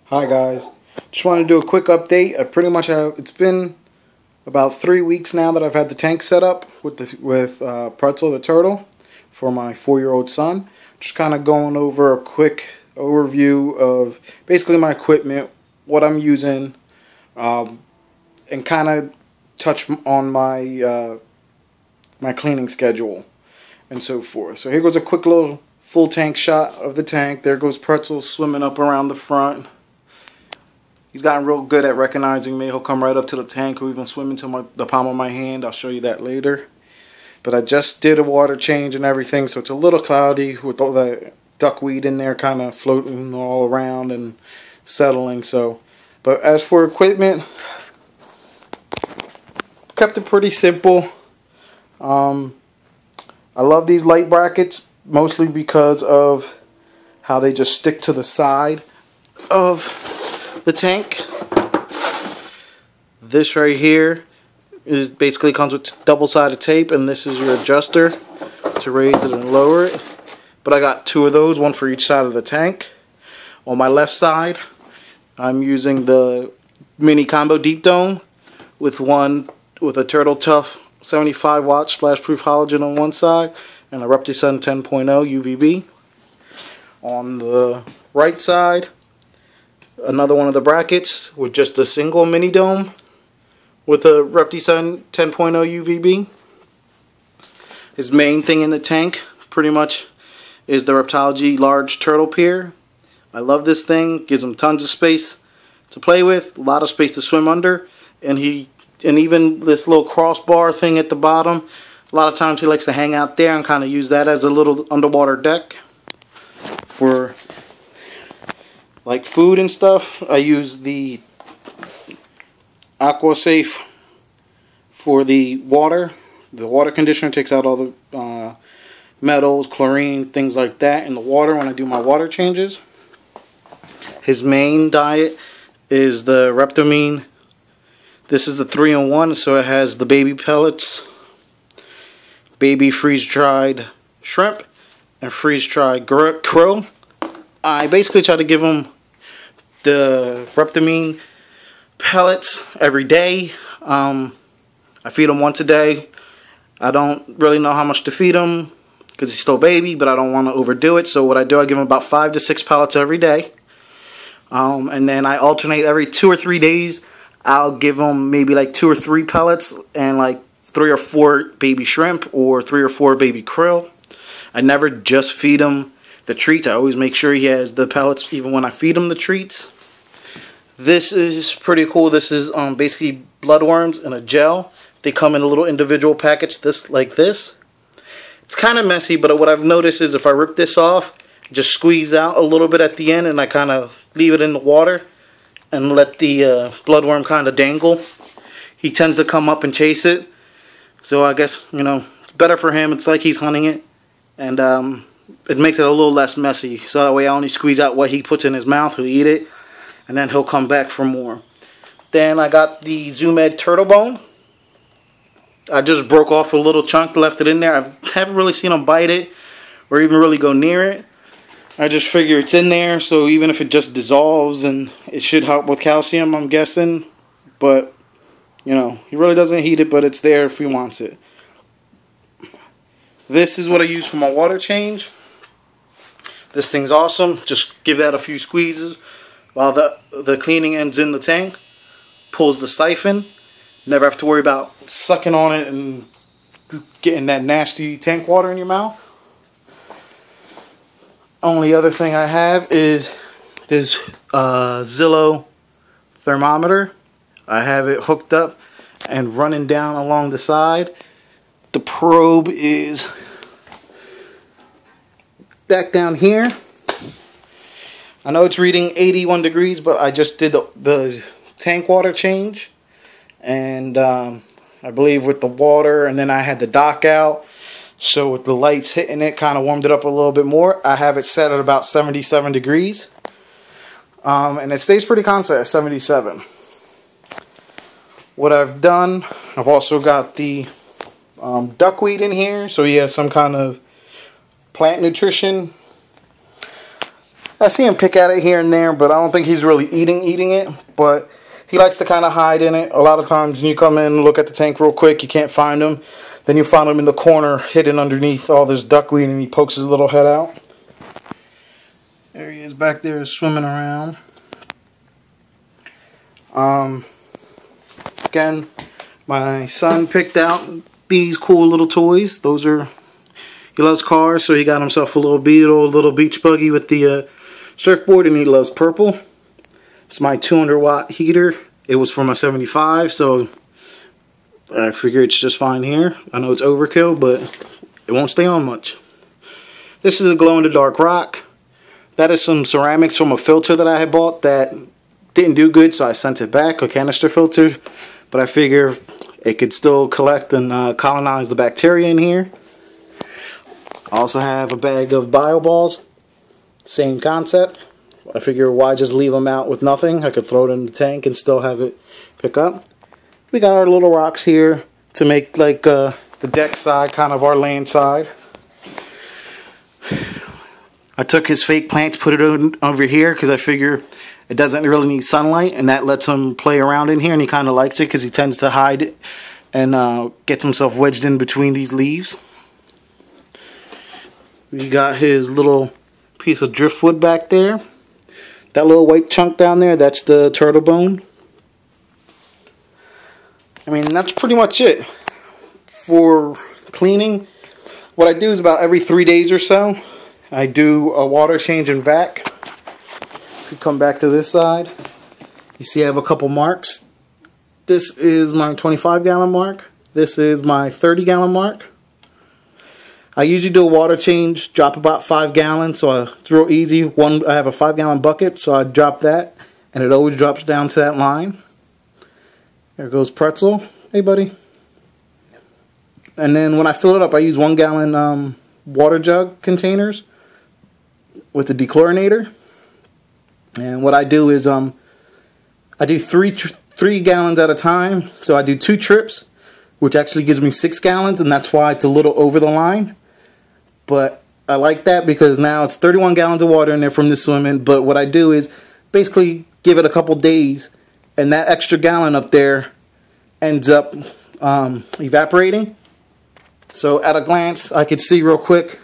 Hi guys, just want to do a quick update. It's been about 3 weeks now that I've had the tank set up with Pretzel the turtle for my 4-year-old son. Just kind of going over a quick overview of basically my equipment, what I'm using, and kind of touch on my my cleaning schedule and so forth. So here goes a quick little full tank shot of the tank. There goes Pretzel swimming up around the front. He's gotten real good at recognizing me. He'll come right up to the tank or even swim into the palm of my hand. I'll show you that later. But I just did a water change and everything, so it's a little cloudy with all the duckweed in there kind of floating all around and settling. But as for equipment, kept it pretty simple. I love these light brackets mostly because of how they just stick to the side of the tank. This right here basically comes with double-sided tape, and this is your adjuster to raise it and lower it. But I got 2 of those, one for each side of the tank. On my left side, I'm using the mini combo deep dome with a Turtle Tough 75-watt splash-proof halogen on one side and a Reptisun 10.0 UVB. On the right side, another one of the brackets with just a single mini dome with a Reptisun 10.0 UVB. His main thing in the tank pretty much is the Reptology large turtle pier. I love this thing. Gives him tons of space to play with, a lot of space to swim under, and even this little crossbar thing at the bottom, a lot of times he likes to hang out there and kind of use that as a little underwater deck for like food and stuff. I use the AquaSafe for the water. The water conditioner takes out all the metals, chlorine, things like that in the water when I do my water changes. His main diet is the Reptomine. This is the 3-in-1, so it has the baby pellets, baby freeze-dried shrimp, and freeze-dried krill. I basically try to give him the Reptomine pellets every day. I feed him once a day. I don't really know how much to feed him because he's still a baby, but I don't want to overdo it. So what I do, I give him about 5 to 6 pellets every day. And then I alternate every 2 or 3 days. I'll give him maybe like 2 or 3 pellets and like 3 or 4 baby shrimp or 3 or 4 baby krill. I never just feed him the treats. I always make sure he has the pellets even when I feed him the treats. This is pretty cool. This is basically bloodworms in a gel. They come in a little individual packets like this. It's kind of messy, but what I've noticed is if I rip this off, just squeeze out a little bit at the end, and I kind of leave it in the water and let the bloodworm kind of dangle, he tends to come up and chase it. So I guess, it's better for him. It's like he's hunting it, and it makes it a little less messy. So that way I only squeeze out what he puts in his mouth. He'll eat it, and then he'll come back for more. Then I got the Zoomed turtle bone. I just broke off a little chunk, left it in there. I haven't really seen him bite it or even really go near it. I just figure it's in there, so even if it just dissolves, and it should help with calcium, I'm guessing. But, he really doesn't heat it, but it's there if he wants it. This is what I use for my water change. This thing's awesome. Just give that a few squeezes while the cleaning end's in the tank. Pulls the siphon. Never have to worry about sucking on it and getting that nasty tank water in your mouth. Only other thing I have is this Zillow thermometer. I have it hooked up and running down along the side. The probe is back down here. I know it's reading 81 degrees, but I just did the tank water change. And I believe with the water, and then I had the dock out. So with the lights hitting it, kind of warmed it up a little bit more. I have it set at about 77 degrees. And it stays pretty constant at 77. What I've done, I've also got the duckweed in here. So he has some kind of plant nutrition. I see him pick at it here and there, but I don't think he's really eating it. But he likes to kind of hide in it. A lot of times when you come in and look at the tank real quick, you can't find him. Then you find him in the corner, hidden underneath all this duckweed, and he pokes his little head out. There he is back there swimming around. Again, my son picked out these cool little toys. Those are, he loves cars, so he got himself a little Beetle, little beach buggy with the surfboard, and he loves purple. It's my 200-watt heater. It was from a 75, so I figure it's just fine here. I know it's overkill, but it won't stay on much. This is a glow-in-the-dark rock. That is some ceramics from a filter that I had bought that didn't do good, so I sent it back, a canister filter. But I figure it could still collect and colonize the bacteria in here. I also have a bag of bio balls. Same concept. I figure why just leave them out with nothing? I could throw it in the tank and still have it pick up. We got our little rocks here to make like the deck side, kind of our land side. I took his fake plants, put it over here because I figure it doesn't really need sunlight, and that lets him play around in here, and he kind of likes it because he tends to hide it and gets himself wedged in between these leaves. We got his little piece of driftwood back there. That little white chunk down there, that's the turtle bone. I mean, that's pretty much it. For cleaning, what I do is about every 3 days or so, I do a water change and vac. If you come back to this side, you see I have a couple marks. This is my 25-gallon mark. This is my 30-gallon mark. I usually do a water change, drop about 5 gallons, so it's real easy. I have a 5-gallon bucket, so I drop that, and it always drops down to that line. There goes Pretzel. Hey, buddy. And then when I fill it up, I use 1-gallon water jug containers with the dechlorinator. And what I do is I do three gallons at a time. So I do 2 trips, which actually gives me 6 gallons, and that's why it's a little over the line. But I like that because now it's 31 gallons of water in there from the swimming. But what I do is basically give it a couple days, and that extra gallon up there ends up evaporating. So at a glance, I could see real quick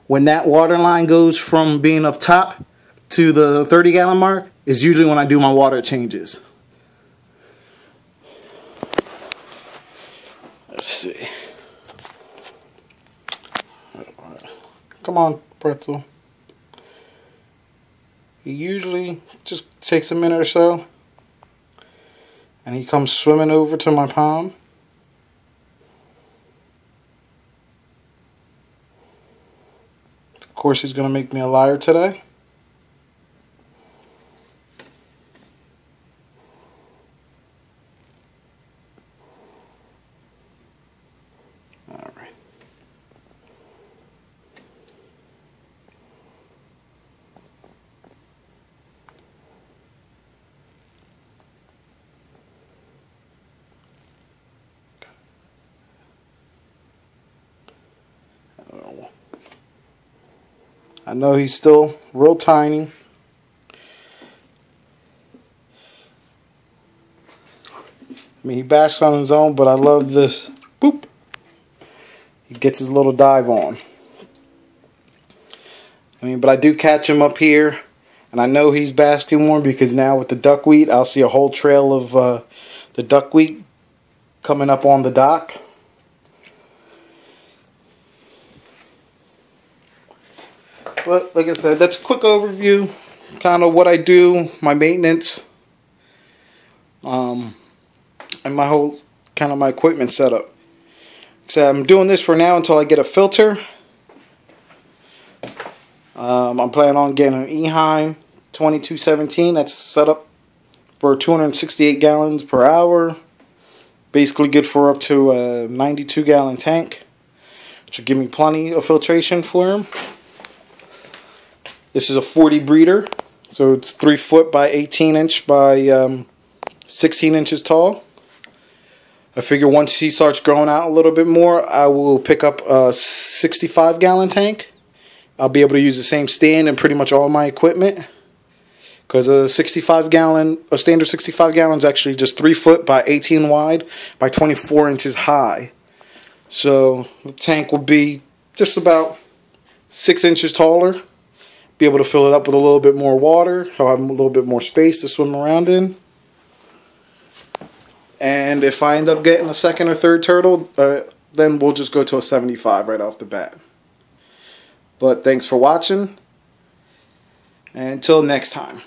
when that water line goes from being up top to the 30-gallon mark is usually when I do my water changes. Let's see. Come on, Pretzel. He usually just takes a minute or so, and he comes swimming over to my palm. Of course, he's going to make me a liar today. All right. I know he's still real tiny. I mean, he basks on his own, but I love this. Boop. He gets his little dive on. I mean, but I do catch him up here, and I know he's basking more because now with the duckweed, I'll see a whole trail of the duckweed coming up on the dock. But like I said, that's a quick overview, kind of what I do, my maintenance, and my whole kind of my equipment setup. So I'm doing this for now until I get a filter. I'm planning on getting an Eheim 2217 that's set up for 268 gallons per hour. Basically good for up to a 92-gallon tank, which will give me plenty of filtration for him. This is a 40 breeder, so it's 3 foot by 18 inch by 16 inches tall. I figure once he starts growing out a little bit more, I will pick up a 65-gallon tank I'll be able to use the same stand in pretty much all my equipment. Because a standard 65 gallon is actually just 3 foot by 18 wide by 24 inches high. So the tank will be just about 6 inches taller. Be able to fill it up with a little bit more water. I'll have a little bit more space to swim around in. And if I end up getting a second or third turtle, then we'll just go to a 75 right off the bat. But thanks for watching. And until next time.